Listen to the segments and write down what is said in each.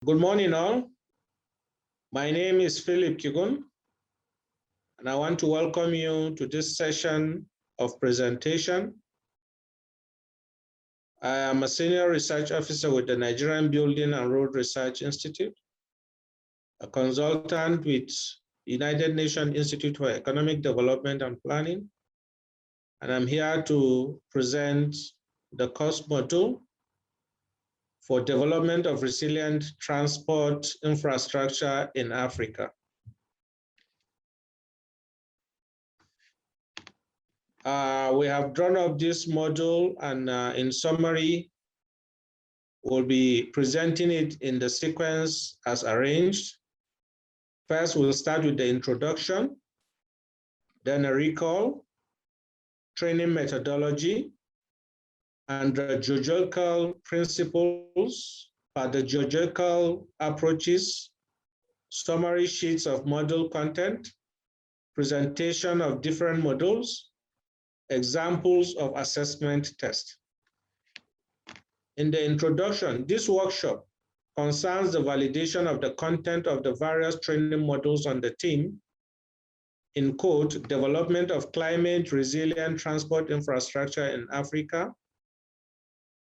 Good morning, all. My name is Philip Kigun, and I want to welcome you to this session of presentation. I am a senior research officer with the Nigerian Building and Road Research Institute, a consultant with United Nations Institute for Economic Development and Planning, and I'm here to present the cost module for development of resilient transport infrastructure in Africa. We have drawn up this module, and in summary, we'll be presenting it in the sequence as arranged. First, we'll start with the introduction, then a recall, training methodology, and the geological principles, the geological approaches, summary sheets of module content, presentation of different modules, examples of assessment tests. In the introduction, this workshop concerns the validation of the content of the various training modules on the theme, in quote, development of climate resilient transport infrastructure in Africa,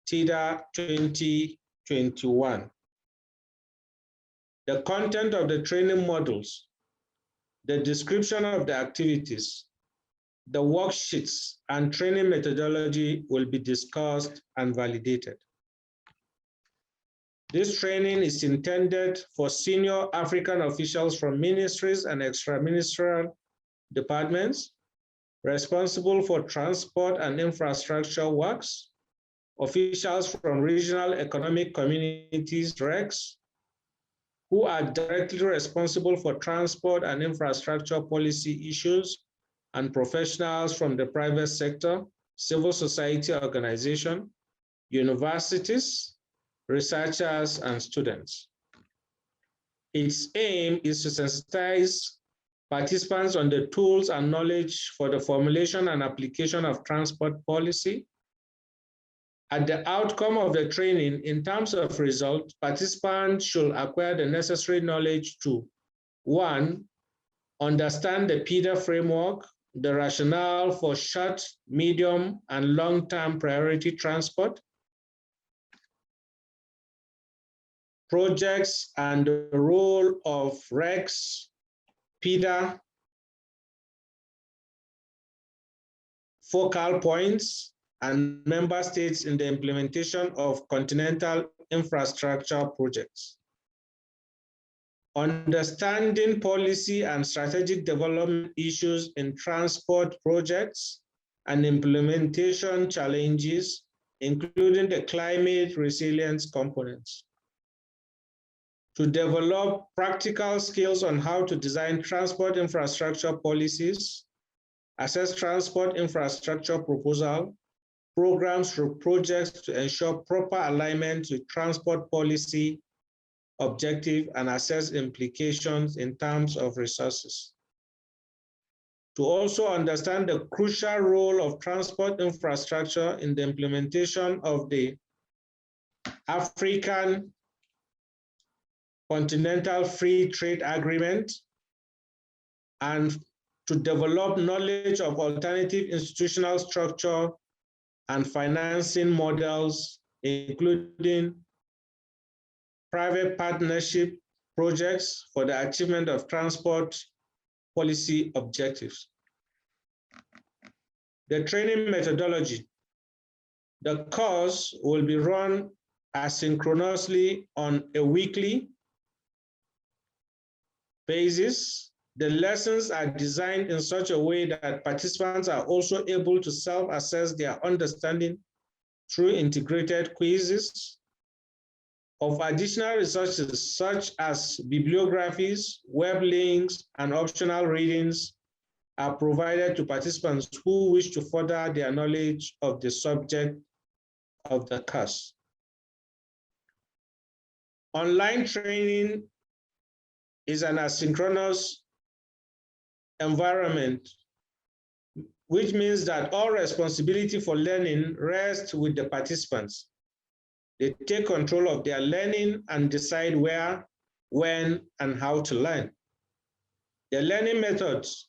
TIDA 2021. The content of the training modules, the description of the activities, the worksheets, and training methodology will be discussed and validated. This training is intended for senior African officials from ministries and extra-ministerial departments responsible for transport and infrastructure works, officials from regional economic communities, RECs, who are directly responsible for transport and infrastructure policy issues, and professionals from the private sector, civil society organization, universities, researchers, and students. Its aim is to sensitize participants on the tools and knowledge for the formulation and application of transport policy. At the outcome of the training, in terms of result, participants should acquire the necessary knowledge to, 1, understand the PIDA framework, the rationale for short, medium, and long-term priority transport, projects and the role of RECs, PIDA, focal points, and member states in the implementation of continental infrastructure projects. Understanding policy and strategic development issues in transport projects and implementation challenges, including the climate resilience components. To develop practical skills on how to design transport infrastructure policies, assess transport infrastructure proposal, programs through projects to ensure proper alignment with transport policy objective and assess implications in terms of resources. To also understand the crucial role of transport infrastructure in the implementation of the African Continental Free Trade Agreement, and to develop knowledge of alternative institutional structure and financing models, including private partnership projects for the achievement of transport policy objectives. The training methodology. The course will be run asynchronously on a weekly basis. The lessons are designed in such a way that participants are also able to self-assess their understanding through integrated quizzes. Of additional resources such as bibliographies, web links, and optional readings are provided to participants who wish to further their knowledge of the subject of the course. Online training is an asynchronous environment, which means that all responsibility for learning rests with the participants. They take control of their learning and decide where, when, and how to learn. Their learning methods,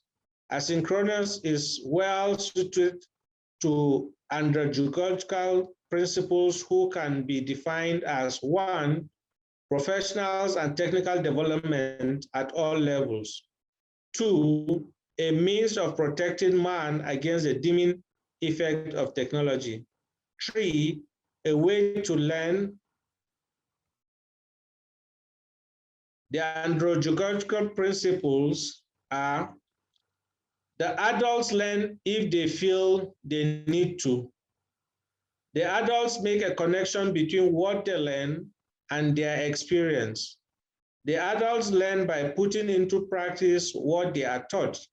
asynchronous, is well suited to andragogical principles who can be defined as 1, professionals and technical development at all levels. 2, a means of protecting man against the dimming effect of technology. 3, a way to learn. The andragogical principles are: the adults learn if they feel they need to. The adults make a connection between what they learn and their experience. The adults learn by putting into practice what they are taught.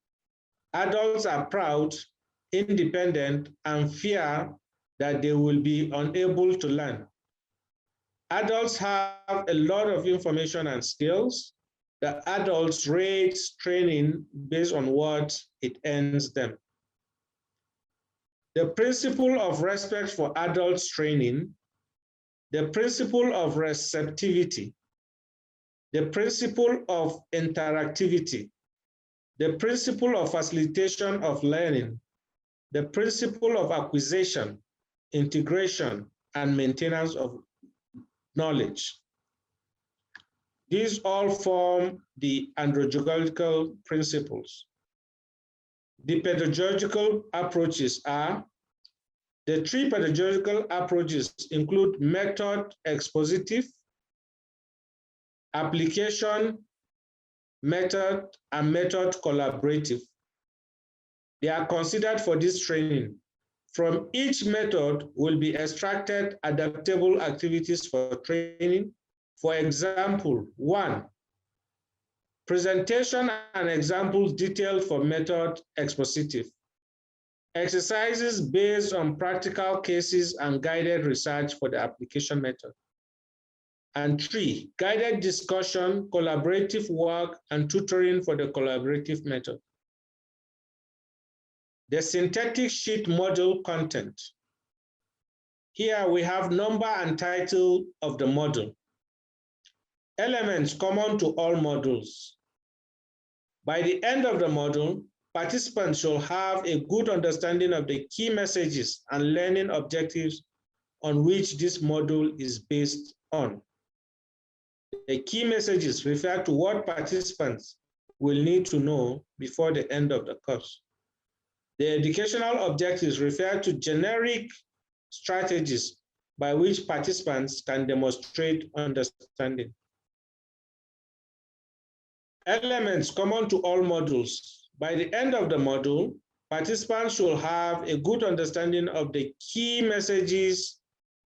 Adults are proud, independent, and fear that they will be unable to learn. Adults have a lot of information and skills. The adults rate training based on what it earns them. The principle of respect for adults training, the principle of receptivity, the principle of interactivity, the principle of facilitation of learning, the principle of acquisition, integration, and maintenance of knowledge. These all form the andragogical principles. The pedagogical approaches are: the 3 pedagogical approaches include method expositive, application method, and method collaborative. They are considered for this training. From each method will be extracted adaptable activities for training. For example, 1, presentation and examples detailed for method expositive. Exercises based on practical cases and guided research for the application method. And 3, guided discussion, collaborative work, and tutoring for the collaborative method. The synthetic sheet module content. Here we have number and title of the module. Elements common to all modules. By the end of the module, participants should have a good understanding of the key messages and learning objectives on which this module is based on. The key messages refer to what participants will need to know before the end of the course. The educational objectives refer to generic strategies by which participants can demonstrate understanding. Elements common to all modules. By the end of the module, participants should have a good understanding of the key messages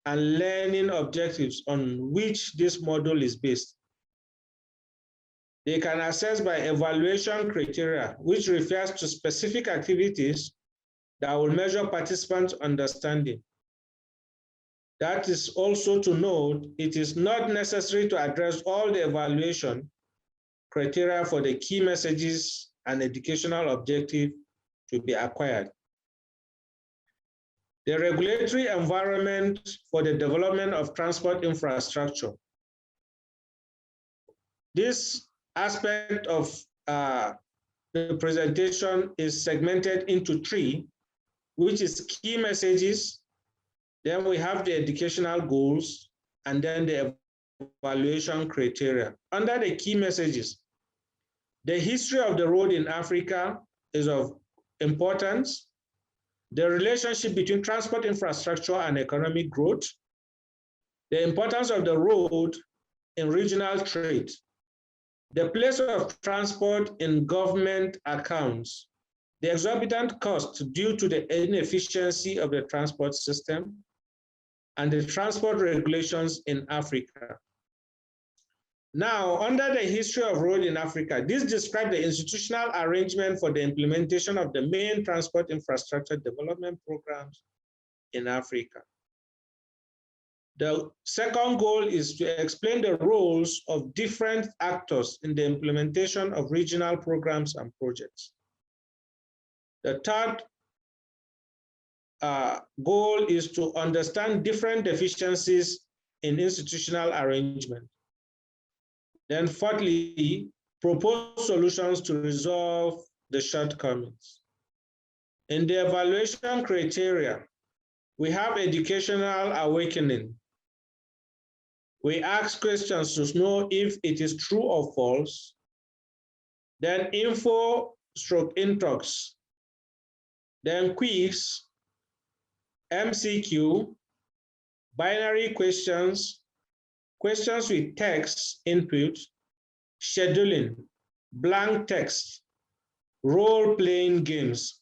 and learning objectives on which this module is based. They can assess by evaluation criteria, which refers to specific activities that will measure participants' understanding. That is also to note, it is not necessary to address all the evaluation criteria for the key messages and educational objective to be acquired. The regulatory environment for the development of transport infrastructure. This aspect of the presentation is segmented into 3, which is key messages, then we have the educational goals, and then the evaluation criteria. Under the key messages, the history of the road in Africa is of importance. The relationship between transport infrastructure and economic growth, the importance of the road in regional trade, the place of transport in government accounts, the exorbitant cost due to the inefficiency of the transport system, and the transport regulations in Africa. Now, under the history of road in Africa, this describes the institutional arrangement for the implementation of the main transport infrastructure development programs in Africa. The second goal is to explain the roles of different actors in the implementation of regional programs and projects. The third goal is to understand different deficiencies in institutional arrangement. Then fourthly, propose solutions to resolve the shortcomings. In the evaluation criteria, we have educational awakening. We ask questions to know if it is true or false. Then info/intox. Then quiz, MCQ, binary questions, questions with text input, scheduling, blank text, role-playing games.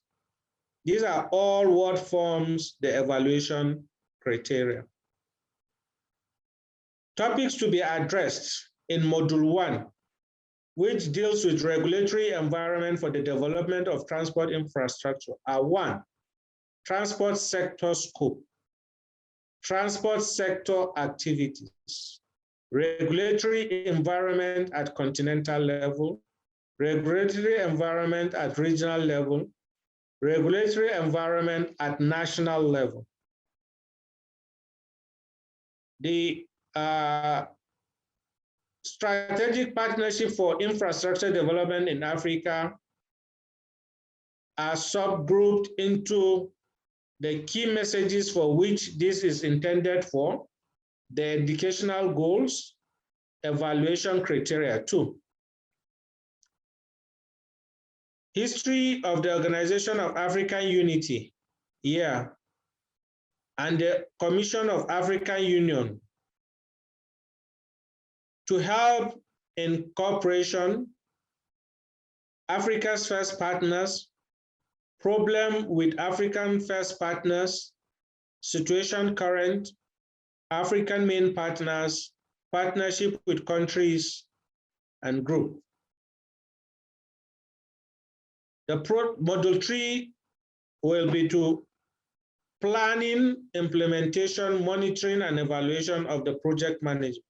These are all what forms the evaluation criteria. Topics to be addressed in Module 1, which deals with regulatory environment for the development of transport infrastructure, are 1, transport sector scope, transport sector activities, regulatory environment at continental level, regulatory environment at regional level, regulatory environment at national level. The strategic partnership for infrastructure development in Africa are subgrouped into the key messages for which this is intended for, the educational goals, evaluation criteria 2. History of the Organization of African Unity, and the Commission of African Union to help in cooperation, Africa's first partners, problem with African first partners, situation current, African main partners, partnership with countries and group. The Module 3 will be to planning, implementation, monitoring, and evaluation of the project management.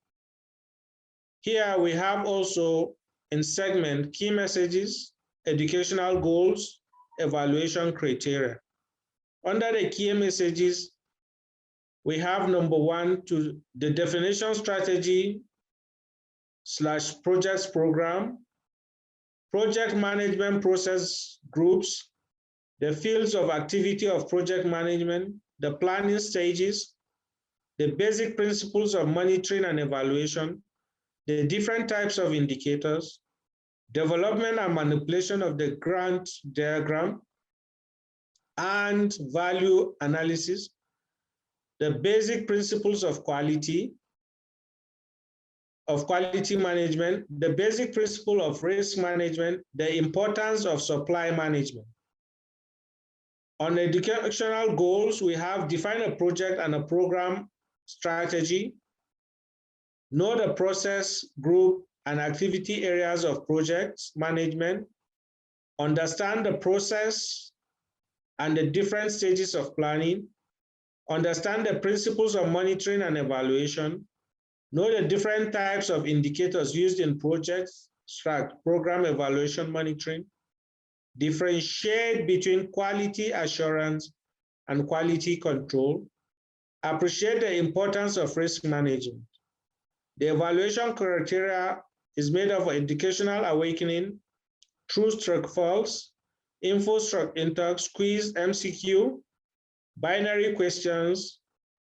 Here we have also in segment key messages, educational goals, evaluation criteria. Under the key messages, we have number 1 to the definition strategy / projects program, project management process groups, the fields of activity of project management, the planning stages, the basic principles of monitoring and evaluation, the different types of indicators, development and manipulation of the grant diagram, and value analysis, the basic principles of quality management, the basic principle of risk management, the importance of supply management. On educational goals, we have define a project and a program strategy, know the process, group, and activity areas of project management, understand the process and the different stages of planning, understand the principles of monitoring and evaluation, know the different types of indicators used in projects, program evaluation monitoring, differentiate between quality assurance and quality control, appreciate the importance of risk management. The evaluation criteria is made of educational awakening, true/false, info/intox, quiz, MCQ, binary questions,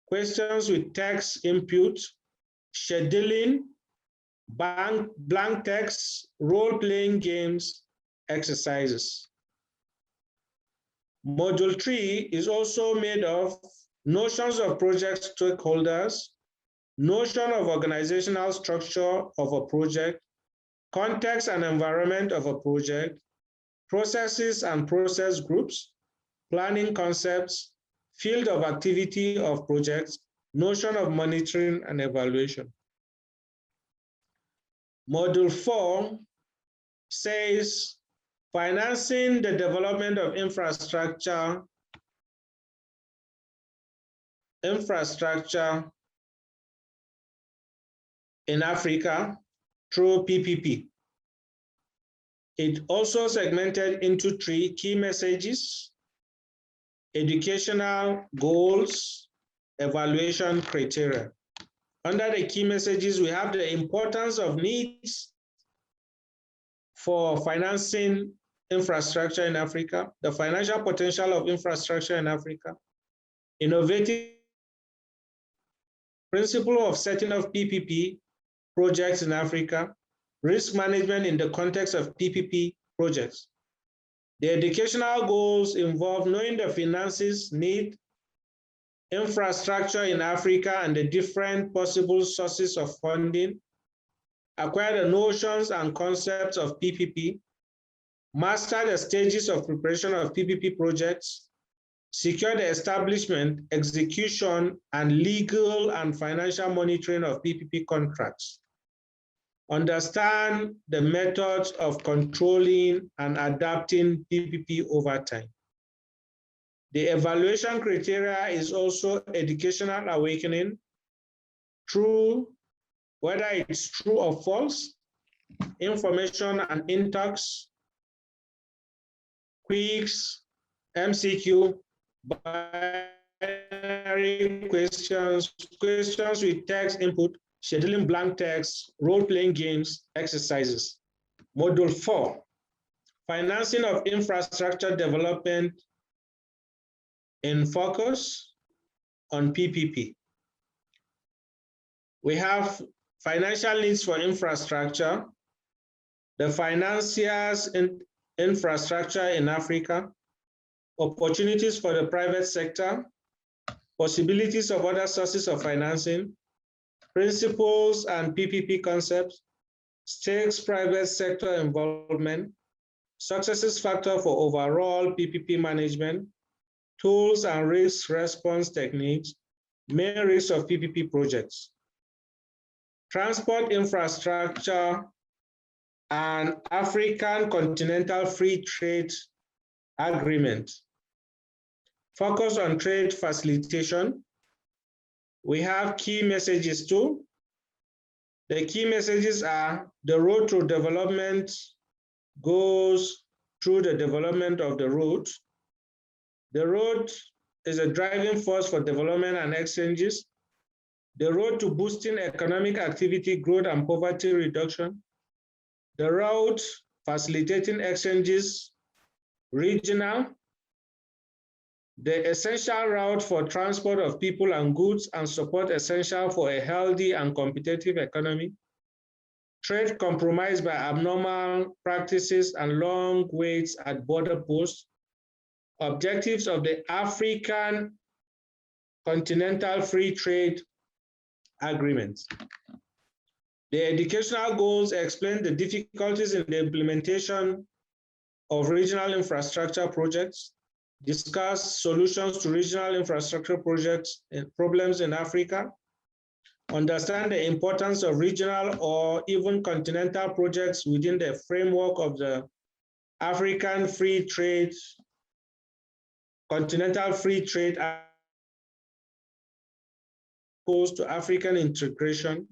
questions with text input, scheduling, blank text, role-playing games, exercises. Module 3 is also made of notions of project stakeholders, notion of organizational structure of a project, context and environment of a project, processes and process groups, planning concepts, field of activity of projects, notion of monitoring and evaluation. Module 4 says financing the development of infrastructure in Africa through PPP. It also segmented into 3 key messages: educational goals, evaluation criteria. Under the key messages, we have the importance of needs for financing infrastructure in Africa, the financial potential of infrastructure in Africa, innovative principle of setting of PPP projects in Africa, risk management in the context of PPP projects. The educational goals involve knowing the finances need, infrastructure in Africa and the different possible sources of funding, acquire the notions and concepts of PPP, master the stages of preparation of PPP projects, secure the establishment, execution, and legal and financial monitoring of PPP contracts, understand the methods of controlling and adapting PPP over time. The evaluation criteria is also educational awakening, true, whether it's true or false, information and in-talks, quiz, MCQ, binary questions, questions with text input, scheduling blank text, role-playing games, exercises. Module 4, financing of infrastructure development in focus on PPP. We have financial needs for infrastructure, the financiers in infrastructure in Africa, opportunities for the private sector, possibilities of other sources of financing, principles and PPP concepts, stakes private sector involvement, successes factor for overall PPP management, tools and risk response techniques, main risks of PPP projects, transport infrastructure, and African Continental Free Trade Agreement. Focus on trade facilitation. We have key messages too. The key messages are the road to development goes through the development of the road. The road is a driving force for development and exchanges. The road to boosting economic activity, growth, and poverty reduction. The road facilitating exchanges, regional. The essential route for transport of people and goods and support essential for a healthy and competitive economy. Trade compromised by abnormal practices and long waits at border posts. Objectives of the African Continental Free Trade Agreement. The educational goals explain the difficulties in the implementation of regional infrastructure projects, discuss solutions to regional infrastructure projects and problems in Africa, understand the importance of regional or even continental projects within the framework of the African Free Trade, Continental Free Trade opposed to African integration,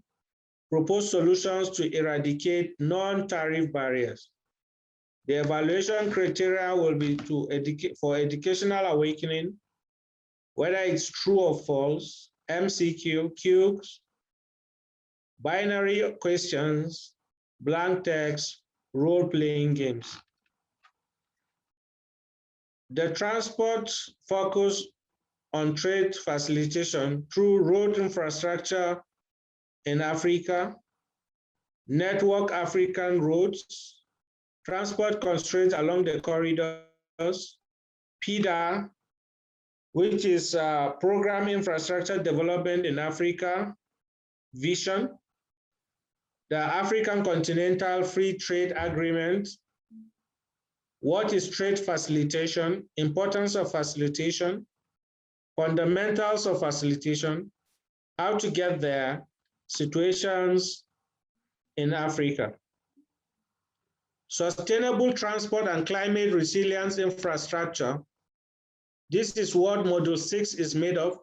propose solutions to eradicate non-tariff barriers. The evaluation criteria will be for educational awakening, whether it's true or false, MCQ, Qs, binary questions, blank text, role-playing games. The transport focus on trade facilitation through road infrastructure in Africa, network African roads, transport constraints along the corridors, PIDA, which is Program Infrastructure Development in Africa, Vision, the African Continental Free Trade Agreement, what is trade facilitation, importance of facilitation, fundamentals of facilitation, how to get there, situations in Africa. Sustainable transport and climate resilience infrastructure. This is what Module 6 is made of,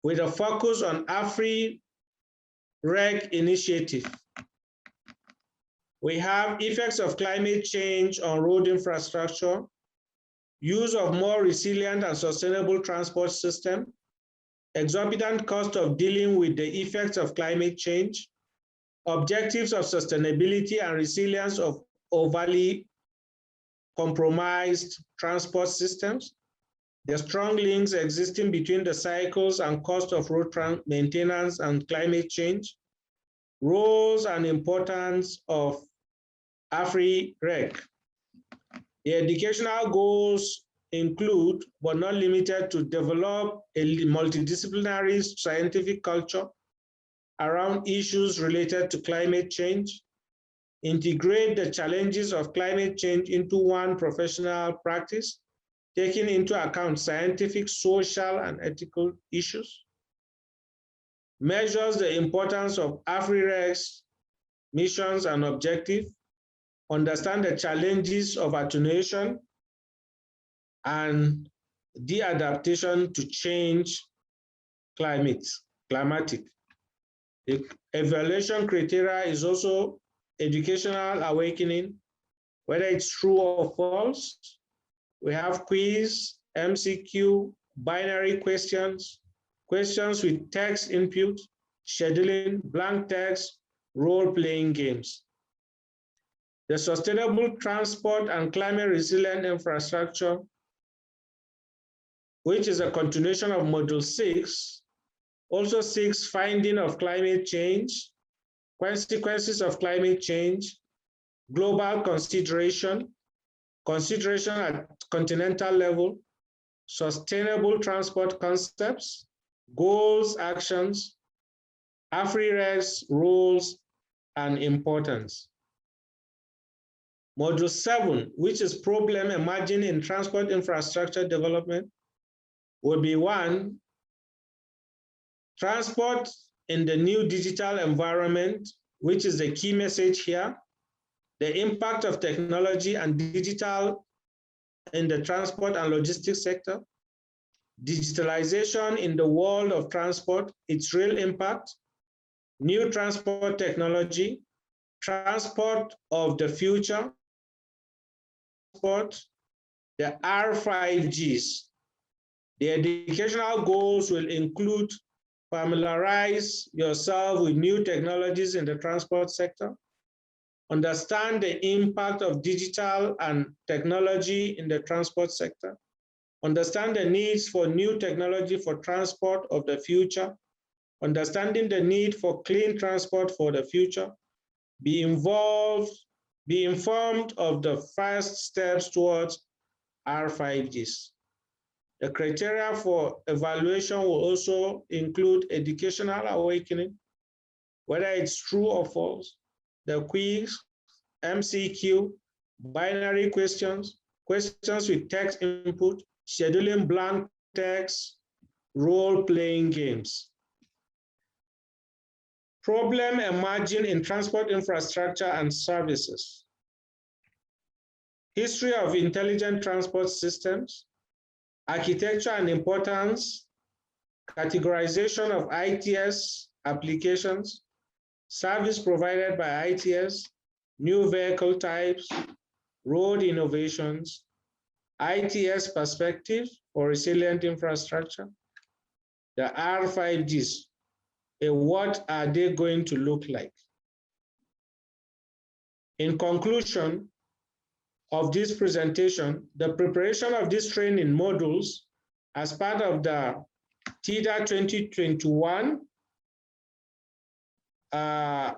with a focus on AfriReg initiative. We have effects of climate change on road infrastructure, use of more resilient and sustainable transport system, exorbitant cost of dealing with the effects of climate change, objectives of sustainability and resilience of overly compromised transport systems, the strong links existing between the cycles and cost of road maintenance and climate change, roles and importance of AfriRec. The educational goals include, but not limited to, develop a multidisciplinary scientific culture around issues related to climate change, integrate the challenges of climate change into one professional practice, taking into account scientific, social, and ethical issues, measures the importance of AfriRec's missions and objectives, understand the challenges of attenuation and de-adaptation to change climatic. The evaluation criteria is also educational awakening, whether it's true or false. We have quiz, MCQ, binary questions, questions with text input, scheduling, blank text, role-playing games. The sustainable transport and climate resilient infrastructure, which is a continuation of Module 6, also seeks finding of climate change, consequences of climate change, global consideration at continental level, sustainable transport concepts, goals, actions, AfriRec's roles and importance. Module 7, which is problem emerging in transport infrastructure development, will be 1, transport in the new digital environment, which is the key message here, the impact of technology and digital in the transport and logistics sector, digitalization in the world of transport, its real impact, new transport technology, transport of the future, the R5Gs. The educational goals will include familiarize yourself with new technologies in the transport sector, understand the impact of digital and technology in the transport sector, understand the needs for new technology for transport of the future, understanding the need for clean transport for the future, be informed of the first steps towards R5Gs. The criteria for evaluation will also include educational awakening, whether it's true or false, the quiz, MCQ, binary questions, questions with text input, scheduling blank text, role-playing games. Problem emerging in transport infrastructure and services. History of intelligent transport systems, architecture and importance, categorization of ITS applications, service provided by ITS, new vehicle types, road innovations, ITS perspective for resilient infrastructure, the R5Gs, what are they going to look like? In conclusion of this presentation, the preparation of these training modules as part of the TIDA 2021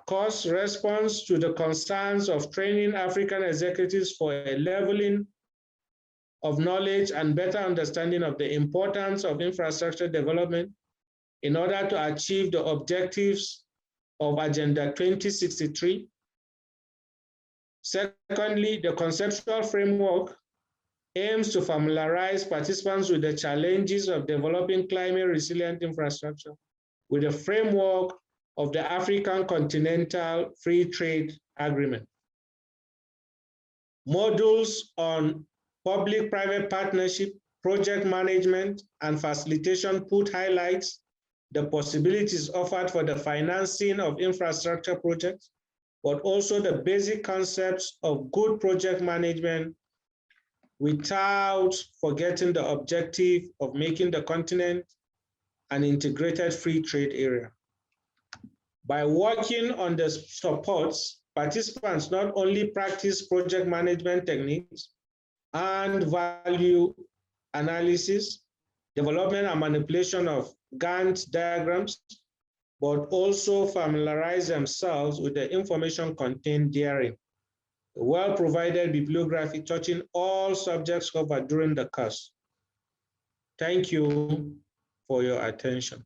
course response to the concerns of training African executives for a leveling of knowledge and better understanding of the importance of infrastructure development in order to achieve the objectives of Agenda 2063. Secondly, the conceptual framework aims to familiarize participants with the challenges of developing climate resilient infrastructure with the framework of the African Continental Free Trade Agreement. Modules on public-private partnership, project management, and facilitation put highlights the possibilities offered for the financing of infrastructure projects, but also the basic concepts of good project management without forgetting the objective of making the continent an integrated free trade area. By working on the supports, participants not only practice project management techniques and value analysis, development and manipulation of Gantt diagrams, but also familiarize themselves with the information contained therein. A well-provided bibliography touching all subjects covered during the course. Thank you for your attention.